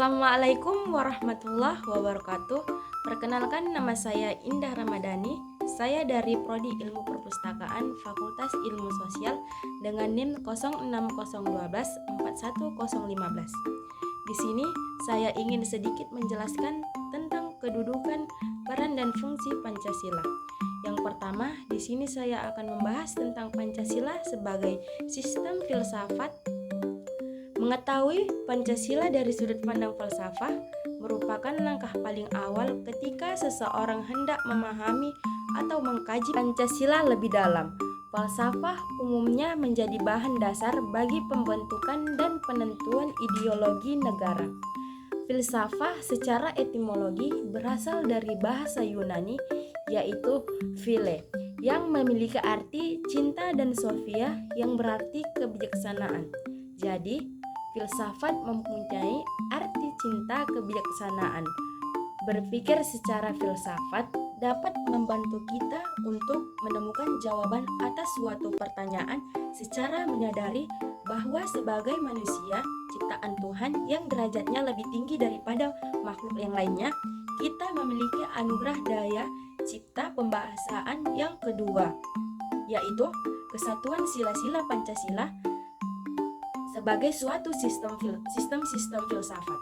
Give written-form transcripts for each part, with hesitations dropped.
Assalamualaikum warahmatullahi wabarakatuh. Perkenalkan, nama saya Indah Ramadhani. Saya dari Prodi Ilmu Perpustakaan Fakultas Ilmu Sosial dengan NIM 06012410015. Di sini saya ingin sedikit menjelaskan tentang kedudukan, peran dan fungsi Pancasila. Yang pertama, di sini saya akan membahas tentang Pancasila sebagai sistem filsafat. Mengetahui Pancasila dari sudut pandang falsafah merupakan langkah paling awal ketika seseorang hendak memahami atau mengkaji Pancasila lebih dalam. Falsafah umumnya menjadi bahan dasar bagi pembentukan dan penentuan ideologi negara. Filsafah secara etimologi berasal dari bahasa Yunani, yaitu phile, yang memiliki arti cinta, dan sophia yang berarti kebijaksanaan. Jadi, filsafat mempunyai arti cinta kebijaksanaan. Berpikir secara filsafat dapat membantu kita untuk menemukan jawaban atas suatu pertanyaan secara menyadari bahwa sebagai manusia ciptaan Tuhan yang derajatnya lebih tinggi daripada makhluk yang lainnya, kita memiliki anugerah daya cipta pembahasaan yang kedua, yaitu kesatuan sila-sila Pancasila sebagai suatu sistem filsafat.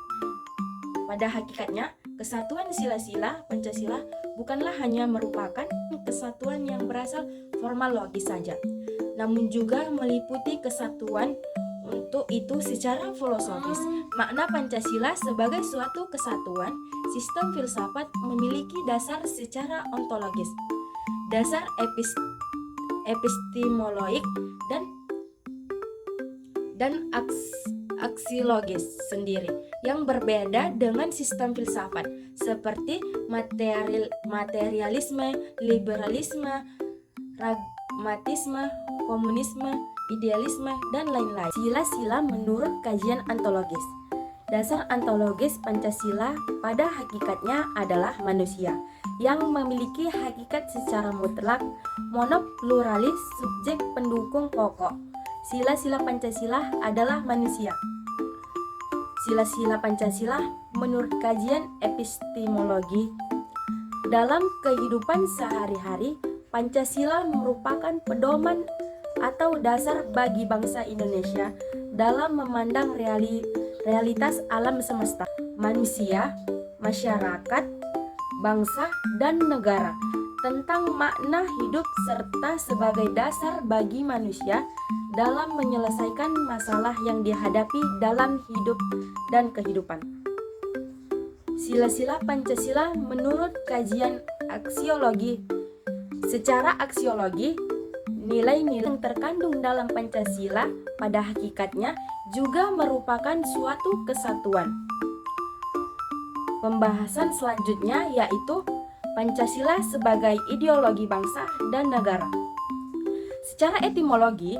Pada hakikatnya, kesatuan sila-sila Pancasila bukanlah hanya merupakan kesatuan yang berasal formal logis saja, namun juga meliputi kesatuan untuk itu secara filosofis. Makna Pancasila sebagai suatu kesatuan sistem filsafat memiliki dasar secara ontologis, dasar epistemologik dan aksiologis sendiri yang berbeda dengan sistem filsafat seperti materialisme, liberalisme, pragmatisme, komunisme, idealisme, dan lain-lain. Sila-sila menurut kajian ontologis. Dasar ontologis Pancasila pada hakikatnya adalah manusia yang memiliki hakikat secara mutlak, monopluralis, subjek pendukung pokok. Sila-sila Pancasila adalah manusia. Sila-sila Pancasila menurut kajian epistemologi. Dalam kehidupan sehari-hari, Pancasila merupakan pedoman atau dasar bagi bangsa Indonesia dalam memandang realitas alam semesta, manusia, masyarakat, bangsa, dan negara, tentang makna hidup serta sebagai dasar bagi manusia dalam menyelesaikan masalah yang dihadapi dalam hidup dan kehidupan. Sila-sila Pancasila menurut kajian aksiologi. Secara aksiologi, nilai-nilai yang terkandung dalam Pancasila pada hakikatnya juga merupakan suatu kesatuan. Pembahasan selanjutnya yaitu Pancasila sebagai ideologi bangsa dan negara. Secara etimologi,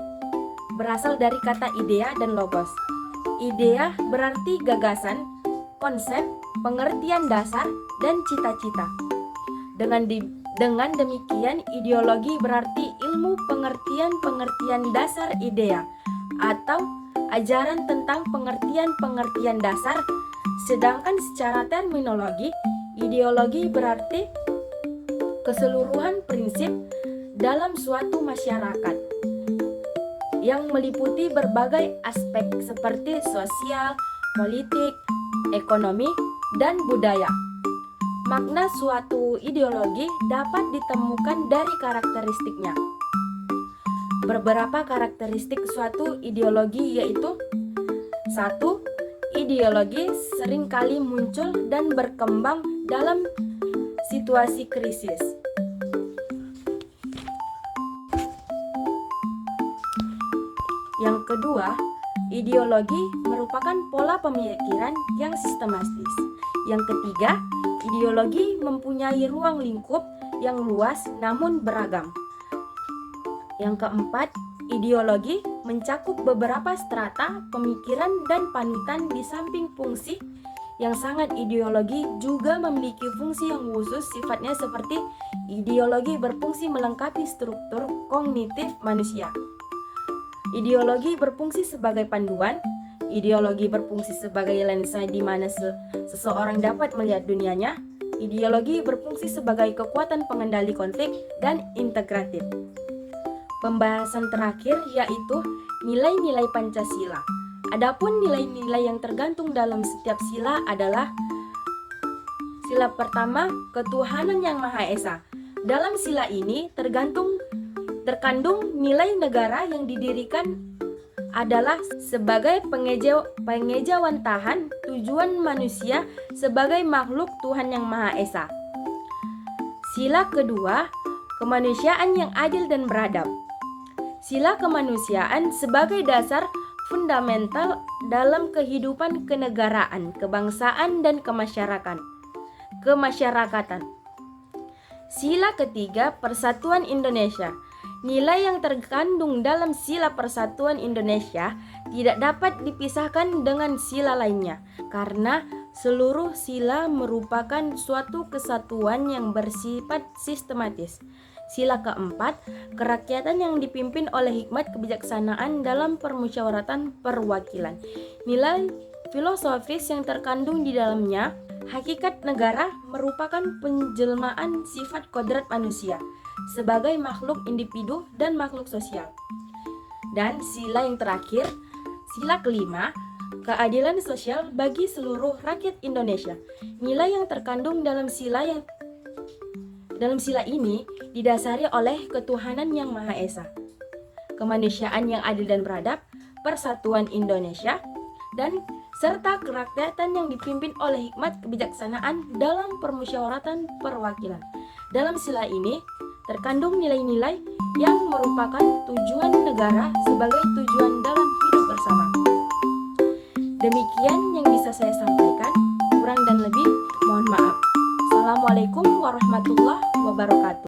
berasal dari kata idea dan logos. Idea berarti gagasan, konsep, pengertian dasar, dan cita-cita. Dengan demikian, ideologi berarti ilmu pengertian dasar idea atau ajaran tentang pengertian dasar. Sedangkan secara terminologi, ideologi berarti keseluruhan prinsip dalam suatu masyarakat yang meliputi berbagai aspek seperti sosial, politik, ekonomi, dan budaya. Makna suatu ideologi dapat ditemukan dari karakteristiknya. Beberapa karakteristik suatu ideologi yaitu: 1. Ideologi seringkali muncul dan berkembang dalam situasi krisis. Yang kedua, ideologi merupakan pola pemikiran yang sistematis. Yang ketiga, ideologi mempunyai ruang lingkup yang luas namun beragam. Yang keempat, ideologi mencakup beberapa strata pemikiran dan panutan. Di samping fungsi yang sangat, ideologi juga memiliki fungsi yang khusus sifatnya seperti ideologi berfungsi melengkapi struktur kognitif manusia. Ideologi berfungsi sebagai panduan. Ideologi berfungsi sebagai lensa di mana seseorang dapat melihat dunianya. Ideologi berfungsi sebagai kekuatan pengendali konflik dan integratif. Pembahasan terakhir yaitu nilai-nilai Pancasila. Adapun nilai-nilai yang tergantung dalam setiap sila adalah sila pertama, ketuhanan yang Maha Esa. Dalam sila ini terkandung nilai negara yang didirikan adalah sebagai pengejawantahan tujuan manusia sebagai makhluk Tuhan yang Maha Esa. Sila kedua, kemanusiaan yang adil dan beradab. Sila kemanusiaan sebagai dasar fundamental dalam kehidupan kenegaraan, kebangsaan, dan kemasyarakatan. Sila ketiga, persatuan Indonesia. Nilai yang terkandung dalam sila persatuan Indonesia tidak dapat dipisahkan dengan sila lainnya, karena seluruh sila merupakan suatu kesatuan yang bersifat sistematis. Sila keempat, kerakyatan yang dipimpin oleh hikmat kebijaksanaan dalam permusyawaratan perwakilan. Nilai filosofis yang terkandung di dalamnya, hakikat negara merupakan penjelmaan sifat kodrat manusia sebagai makhluk individu dan makhluk sosial. Dan sila yang terakhir, sila kelima, keadilan sosial bagi seluruh rakyat Indonesia. Nilai yang terkandung dalam sila ini didasari oleh ketuhanan yang Maha Esa, kemanusiaan yang adil dan beradab, persatuan Indonesia, dan serta kerakyatan yang dipimpin oleh hikmat kebijaksanaan dalam permusyawaratan perwakilan. Dalam sila ini terkandung nilai-nilai yang merupakan tujuan negara sebagai tujuan dalam hidup bersama. Demikian yang bisa saya sampaikan, kurang dan lebih mohon maaf. Assalamualaikum warahmatullahi wabarakatuh.